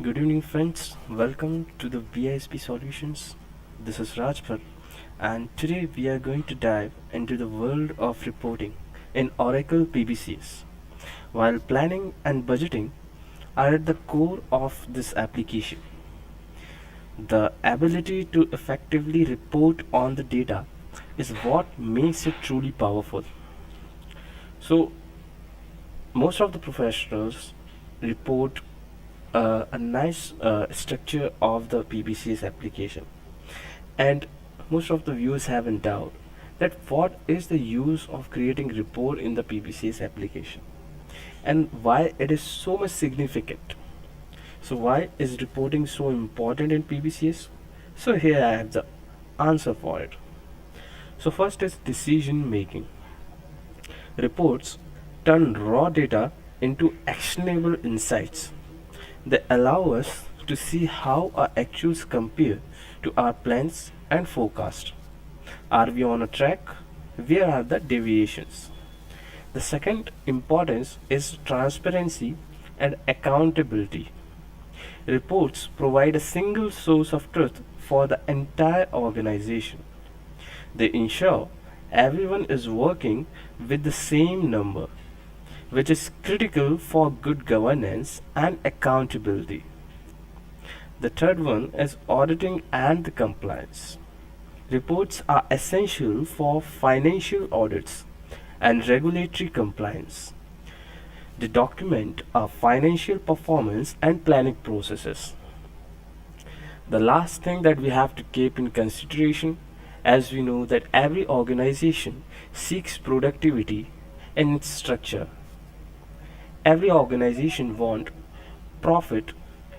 Good evening, friends. Welcome to the BISP Solutions. This is Rajpal, and today we are going to dive into the world of reporting in Oracle PBCS. While planning and budgeting are at the core of this application, the ability to effectively report on the data is what makes it truly powerful. So, most of the professionals report a nice structure of the PBCS application, and most of the viewers have in doubt that what is the use of creating report in the PBCS application and why it is so much significant. So why is reporting so important in PBCS? So here I have the answer for it. So first is decision making. Reports turn raw data into actionable insights. They allow us to see how our actuals compare to our plans and forecast. Are we on a track? Where are the deviations? The second importance is transparency and accountability. Reports provide a single source of truth for the entire organization. They ensure everyone is working with the same number, which is critical for good governance and accountability. The third one is auditing and the compliance. Reports are essential for financial audits and regulatory compliance. They document our financial performance and planning processes. The last thing that we have to keep in consideration, as we know that every organization seeks productivity in its structure. Every organization wants profit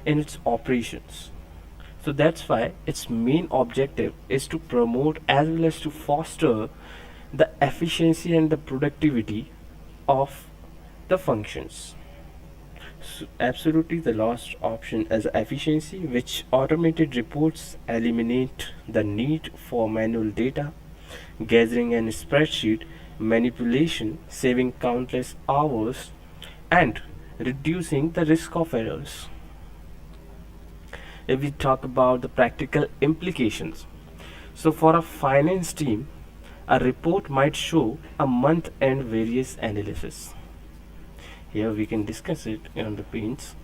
in its operations. So that's why its main objective is to promote as well as to foster the efficiency and the productivity of the functions. So absolutely, the last option is efficiency, which automated reports eliminate the need for manual data gathering and spreadsheet manipulation, saving countless hours and reducing the risk of errors. If we talk about the practical implications, so for a finance team, a report might show a month end various analysis. Here we can discuss it on the panes.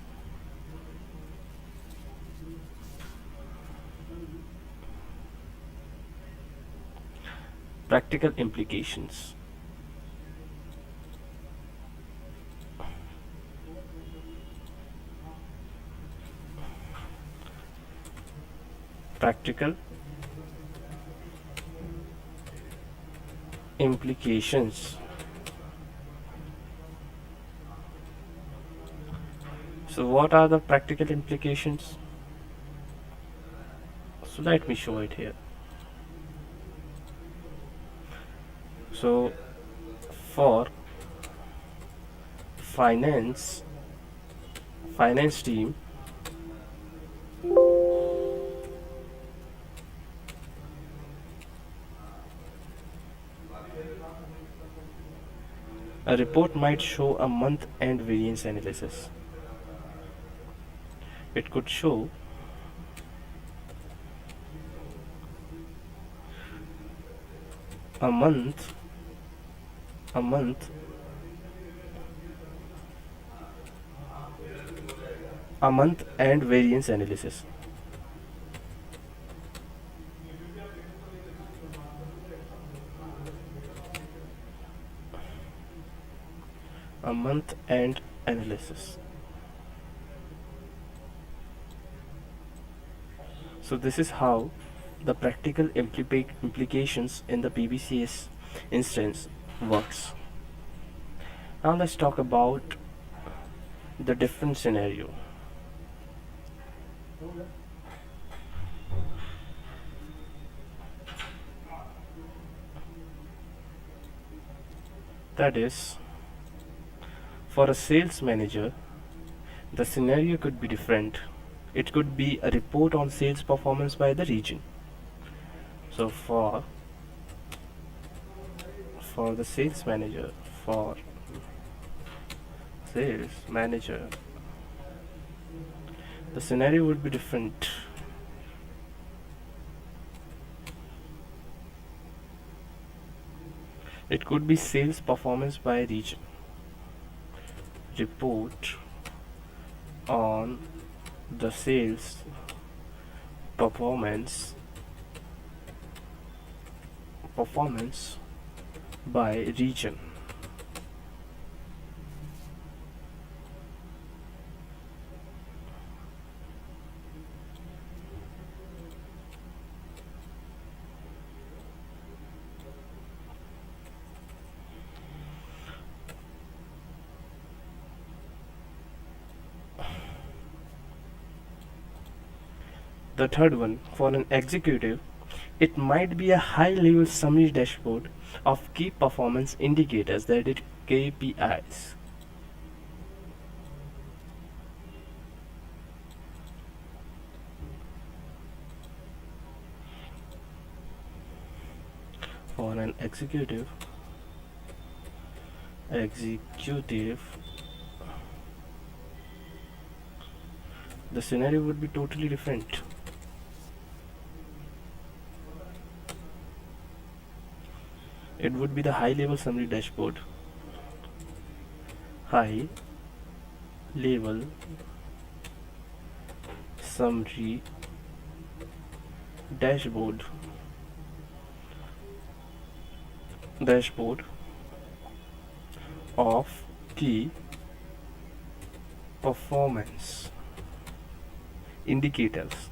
Practical implications. Practical implications. So what are the practical implications? So let me show it here. So for finance team, a report might show a month end variance analysis. It could show a month a month a month end variance analysis. A month end analysis. So this is how the practical implications in the PBCS instance works. Now let's talk about the different scenario. That is, for a sales manager, the scenario could be different. It could be a report on sales performance by the region. So for the sales manager, The scenario would be different. It could be sales performance by region. Report on the sales performance by region. The third one, for an executive, it might be a high level summary dashboard of key performance indicators, that is KPIs. For an executive, the scenario would be totally different. It would be the high level summary dashboard. High level summary dashboard of key performance indicators.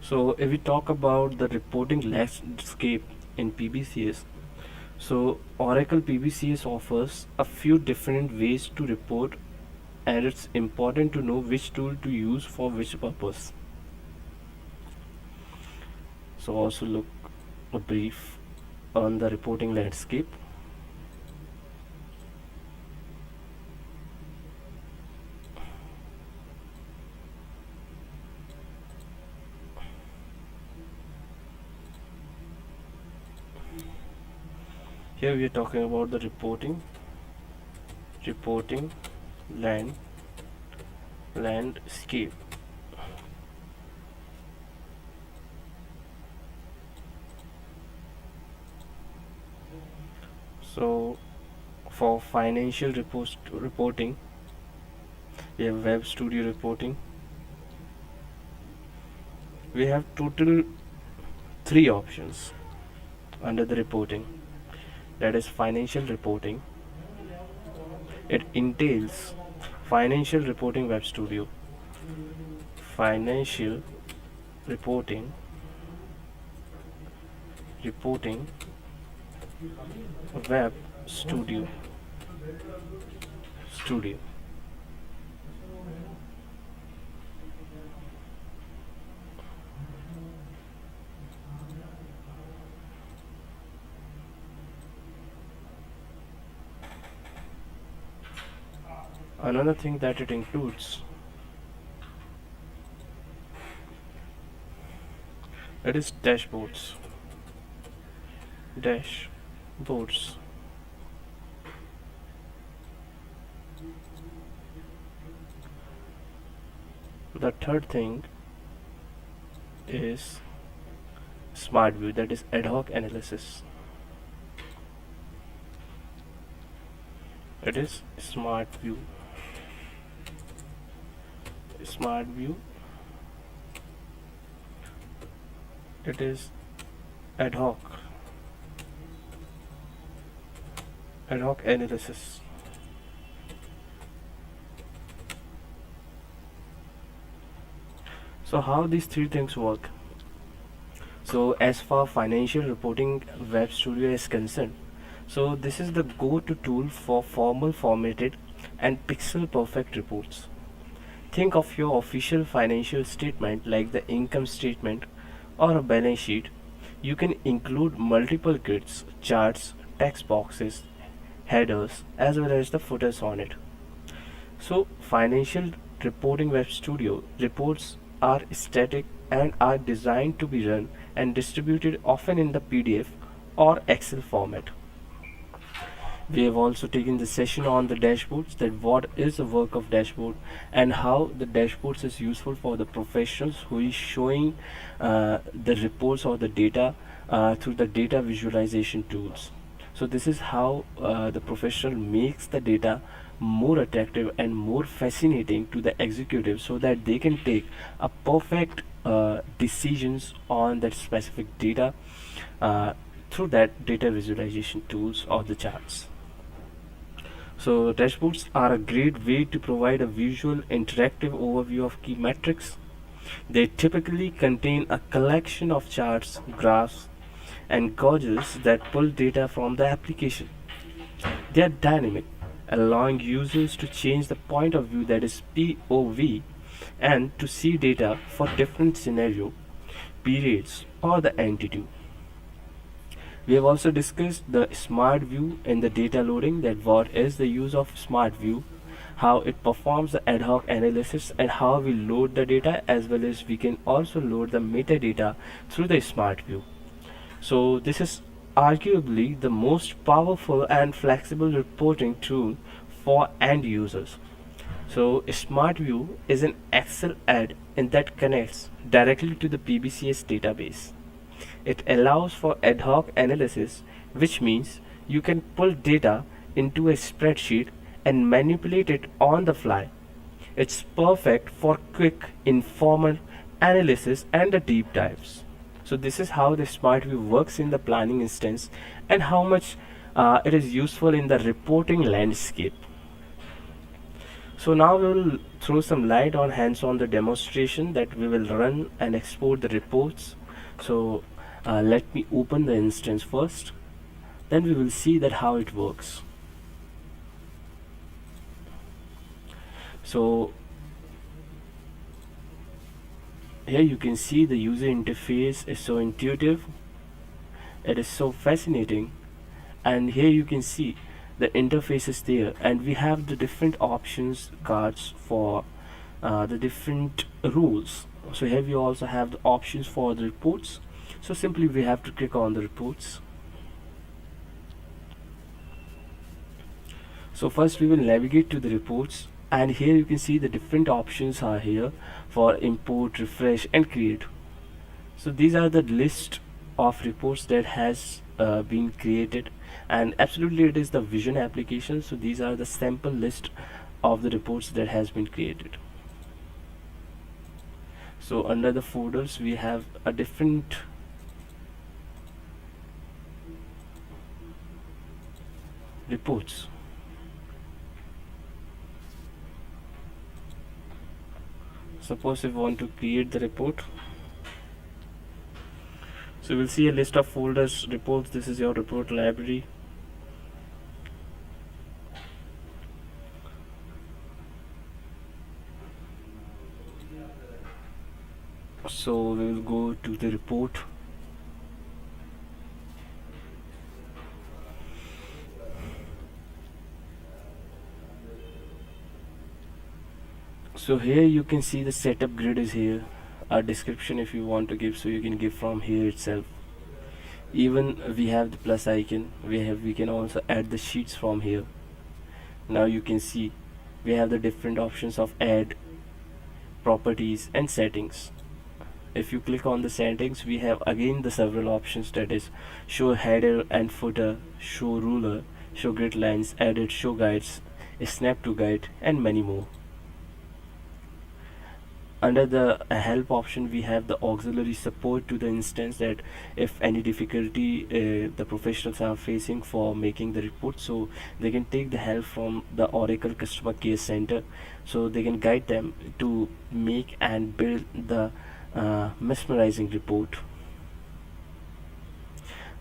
So if we talk about the reporting landscape in PBCS, so Oracle PBCS offers a few different ways to report, and it's important to know which tool to use for which purpose. So also look a brief on the reporting landscape. Here we are talking about the reporting landscape. So for financial reporting, we have Web Studio reporting. We have total 3 options under the reporting, that is financial reporting. It entails financial reporting Web Studio, financial reporting Web Studio. Another thing that it includes, it is dashboards. The third thing is smart view, that is ad hoc analysis. It is smart view. It is ad hoc analysis. So how these 3 things work? So as far financial reporting Web Studio is concerned, so this is the go-to tool for formal, formatted and pixel perfect reports. Think of your official financial statement like the income statement or a balance sheet. You can include multiple grids, charts, text boxes, headers as well as the footers on it. So financial reporting Web Studio reports are static and are designed to be run and distributed often in the PDF or Excel format. We have also taken the session on the dashboards, that what is the work of dashboard and how the dashboards is useful for the professionals who is showing the reports or the data through the data visualization tools. So this is how the professional makes the data more attractive and more fascinating to the executive, so that they can take a perfect decisions on that specific data uh, through that data visualization tools or the charts. So dashboards are a great way to provide a visual interactive overview of key metrics. They typically contain a collection of charts, graphs, and gauges that pull data from the application. They are dynamic, allowing users to change the point of view, that is POV, and to see data for different scenario, periods, or the entity. We have also discussed the smart view in the data loading, that what is the use of smart view, how it performs the ad hoc analysis, and how we load the data, as well as we can also load the metadata through the smart view. So this is arguably the most powerful and flexible reporting tool for end users. So Smart View is an Excel add-in that connects directly to the PBCS database. It allows for ad hoc analysis, which means you can pull data into a spreadsheet and manipulate it on the fly. It's perfect for quick, informal analysis and the deep dives. So this is how the Smart View works in the planning instance, and how much it is useful in the reporting landscape. So now we will throw some light on hands-on the demonstration that we will run and export the reports. So let me open the instance first, then we will see that how it works. So here you can see the user interface is so intuitive, it is so fascinating, and here you can see the interface is there, and we have the different options cards for the different rules. So here we also have the options for the reports. So simply we have to click on the reports. So first we will navigate to the reports, and here you can see the different options are here for import, refresh, and create. So these are the list of reports that has been created, and absolutely it is the vision application. So these are the sample list of the reports that has been created. So under the folders we have a different reports. Suppose if we want to create the report, so we'll see a list of folders, reports. This is your report library. So we will go to the report. So here you can see the setup grid is here, a description if you want to give, so you can give from here itself. Even we have the plus icon, we can also add the sheets from here. Now you can see we have the different options of add, properties, and settings. If you click on the settings, we have again the several options, that is show header and footer, show ruler, show grid lines, edit, show guides, snap to guide, and many more. Under the help option we have the auxiliary support to the instance, that if any difficulty the professionals are facing for making the report, so they can take the help from the Oracle customer care center, so they can guide them to make and build the mesmerizing report.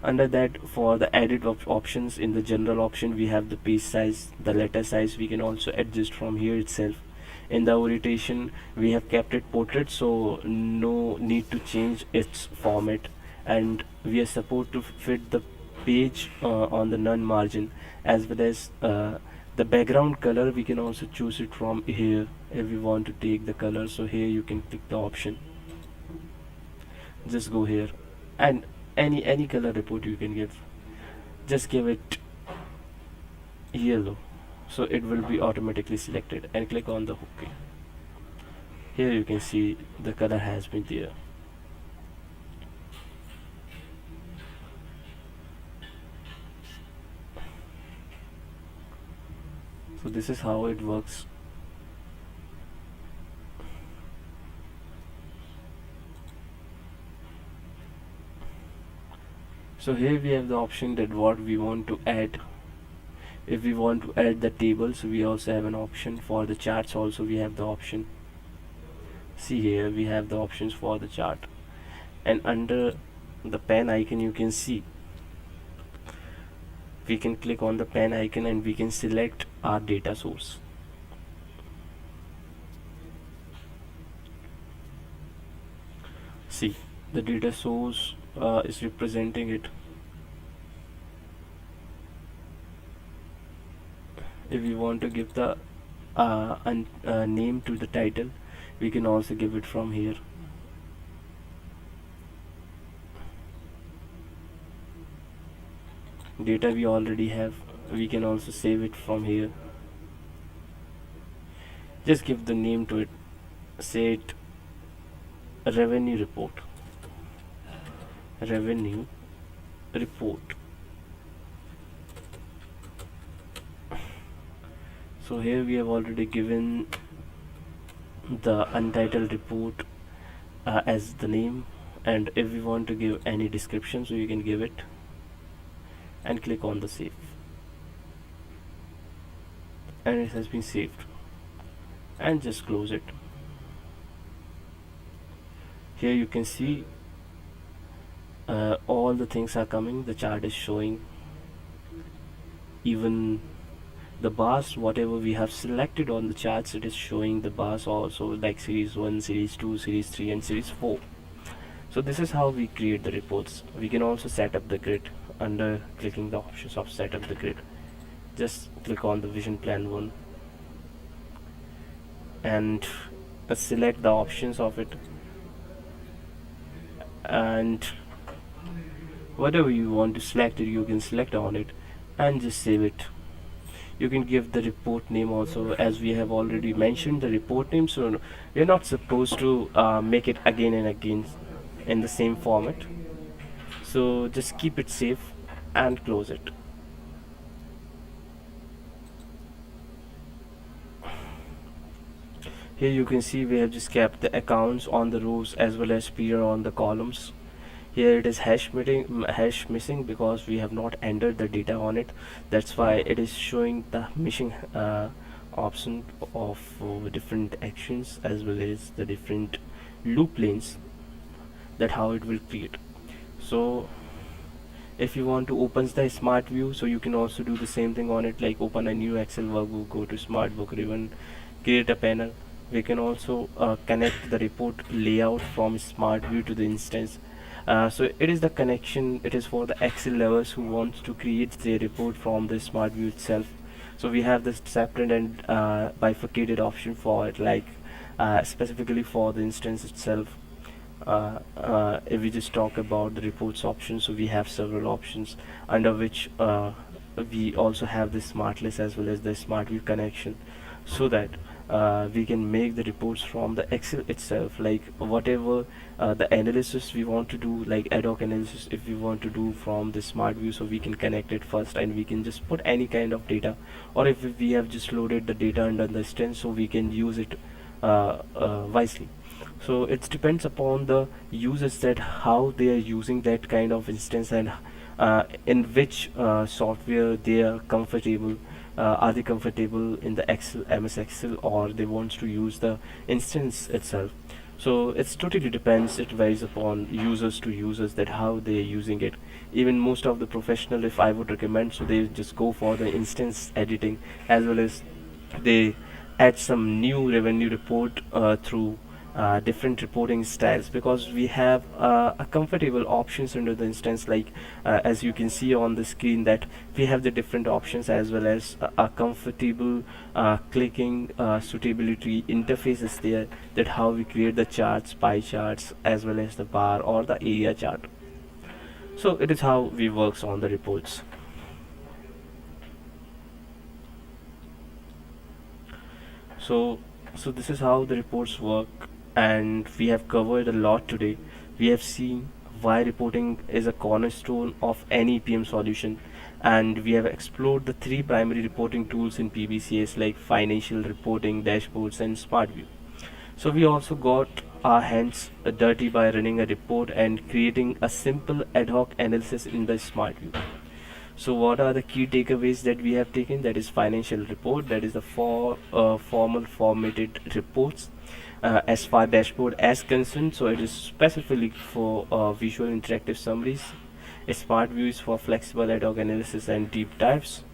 Under that, for the edit options, in the general option we have the page size, the letter size we can also adjust from here itself. In the orientation we have kept it portrait, so no need to change its format, and we are supposed to fit the page on the none margin, as well as The background color, we can also choose it from here if we want to take the color. So here you can click the option, just go here, and any color report you can give, just give it yellow, so it will be automatically selected, and click on the OK. Here you can see the color has been there. So this is how it works. So here we have the option that what we want to add. If we want to add the tables, we also have an option. For the charts also we have the option. See, here we have the options for the chart, and under the pen icon you can see we can click on the pen icon and we can select our data source. See, the data source is representing it. If we want to give the name to the title, we can also give it from here. Data we already have, we can also save it from here. Just give the name to it, say it revenue report. Revenue report. So here we have already given the untitled report as the name, and if we want to give any description, so you can give it and click on the save, and it has been saved, and just close it. Here you can see all the things are coming, the chart is showing, even the bars whatever we have selected on the charts, it is showing the bars also, like series 1, series 2, series 3 and series 4. So this is how we create the reports. We can also set up the grid under clicking the options of set up the grid. Just click on the vision plan 1 and select the options of it, and whatever you want to select it, you can select on it and just save it. You can give the report name also, as we have already mentioned the report name, so you're not supposed to make it again and again in the same format. So just keep it safe and close it. Here you can see we have just kept the accounts on the rows as well as period on the columns. Here it is hash missing because we have not entered the data on it. That's why it is showing the missing option of different actions as well as the different loop lanes, that how it will create. So if you want to open the smart view, so you can also do the same thing on it, like open a new Excel workbook, go to smart book ribbon, create a panel. We can also connect the report layout from smart view to the instance. So it is the connection, it is for the Excel lovers who want to create their report from the smart view itself. So we have this separate and bifurcated option for it, like specifically for the instance itself. If we just talk about the reports option, so we have several options under which we also have the smart list as well as the smart view connection, so that we can make the reports from the Excel itself, like whatever the analysis we want to do, like ad hoc analysis if we want to do from the smart view, so we can connect it first and we can just put any kind of data, or if we have just loaded the data under the instance, so we can use it wisely. So it depends upon the users that how they are using that kind of instance, and in which software they are comfortable. Are they comfortable in the Excel, MS Excel, or they want to use the instance itself? So it's totally depends, it varies upon users to users that how they are using it. Even most of the professional, if I would recommend, so they just go for the instance editing, as well as they add some new revenue report through different reporting styles, because we have a comfortable options under the instance, like as you can see on the screen, that we have the different options as well as a comfortable clicking suitability interfaces there, that how we create the charts, pie charts, as well as the bar or the area chart. So it is how we works on the reports. So so this is how the reports work, and we have covered a lot today. We have seen why reporting is a cornerstone of any PM solution, and we have explored the three primary reporting tools in PBCS, like financial reporting, dashboards, and SmartView. So we also got our hands dirty by running a report and creating a simple ad hoc analysis in the SmartView. So what are the key takeaways that we have taken? That is financial report, that is the formal formatted reports. As far dashboard as concerned, so it is specifically for visual interactive summaries. A smart view is for flexible ad hoc analysis and deep dives.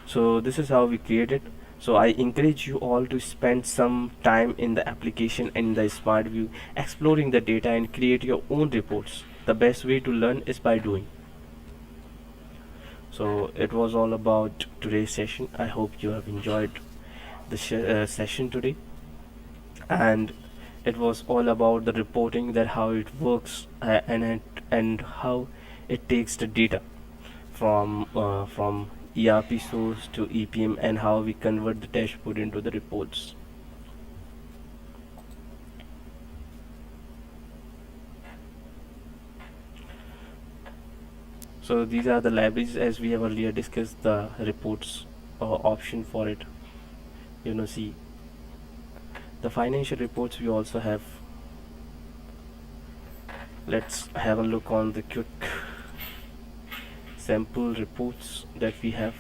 So this is how we create it. So I encourage you all to spend some time in the application and in the smart view, exploring the data and create your own reports. The best way to learn is by doing. So it was all about today's session. I hope you have enjoyed the session today, and it was all about the reporting, that how it works, and how it takes the data from ERP source to EPM, and how we convert the dashboard into the reports. So these are the libraries, as we have earlier discussed the reports option for it. See the financial reports we also have. Let's have a look on the quick sample reports that we have.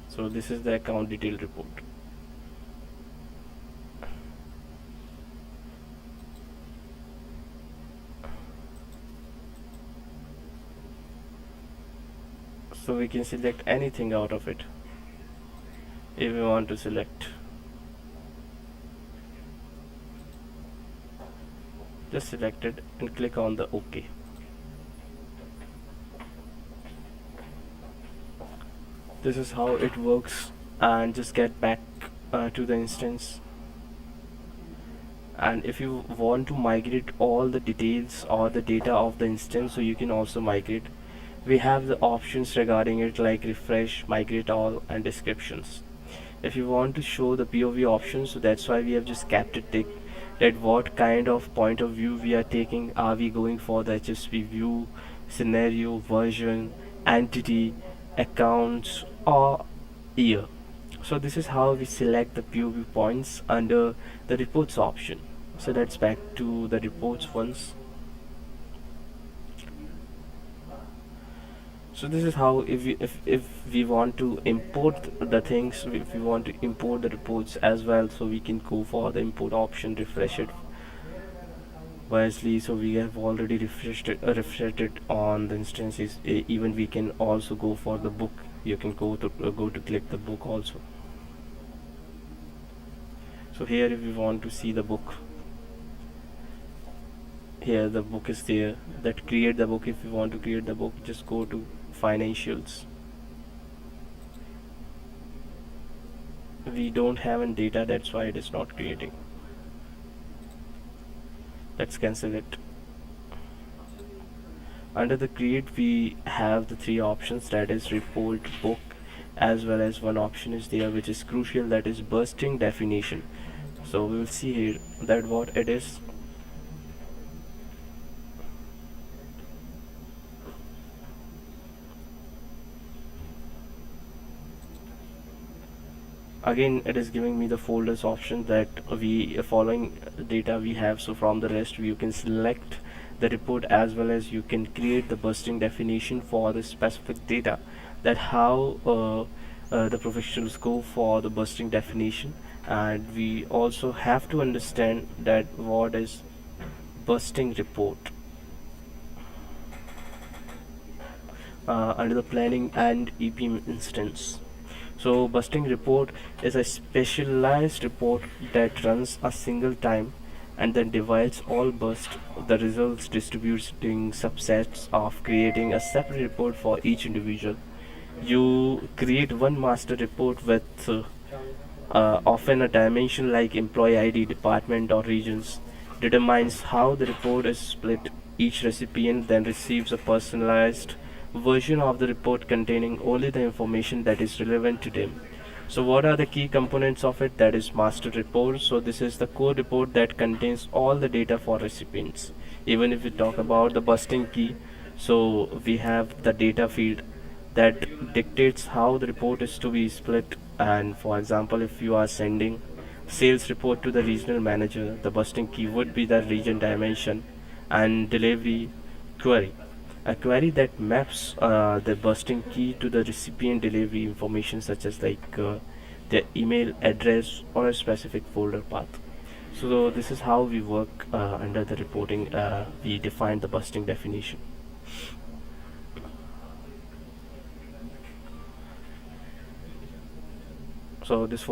So this is the account detail report. So we can select anything out of it if we want to select. Just select it and click on the OK. This is how it works, and just get back to the instance. And if you want to migrate all the details or the data of the instance, so you can also migrate. We have the options regarding it, like refresh, migrate all, and descriptions. If you want to show the POV options, so that's why we have just kept it tick, that what kind of point of view we are taking. Are we going for the HSP view, scenario, version, entity, accounts, or year? So this is how we select the POV points under the reports option. So let's back to the reports once. So this is how, if we want to import the things, if we want to import the reports as well, so we can go for the import option, refresh it wisely. So we have already refreshed it on the instances. Even we can also go for the book. You can go to click the book also. So here, if we want to see the book, here the book is there, that create the book. If you want to create the book, just go to financials. We don't have any data, that's why it is not creating. Let's cancel it. Under the create, we have the three options, that is report, book, as well as one option is there which is crucial, that is bursting definition. So we will see here that what it is. Again, it is giving me the folders option, that we following data we have. So from the rest, you can select the report, as well as you can create the bursting definition for the specific data, that how the professionals go for the bursting definition. And we also have to understand that what is bursting report under the planning and EPM instance. So busting report is a specialized report that runs a single time and then divides all bust the results, distributing subsets of creating a separate report for each individual. You create one master report with often a dimension like employee ID, department, or regions, determines how the report is split. Each recipient then receives a personalized version of the report containing only the information that is relevant to them. So, what are the key components of it? That is master report. So, this is the core report that contains all the data for recipients. Even if we talk about the busting key, so we have the data field that dictates how the report is to be split. And for example, if you are sending sales report to the regional manager, the busting key would be the region dimension. And delivery query, a query that maps the busting key to the recipient delivery information, such as like their email address or a specific folder path. So this is how we work under the reporting. We define the busting definition. So this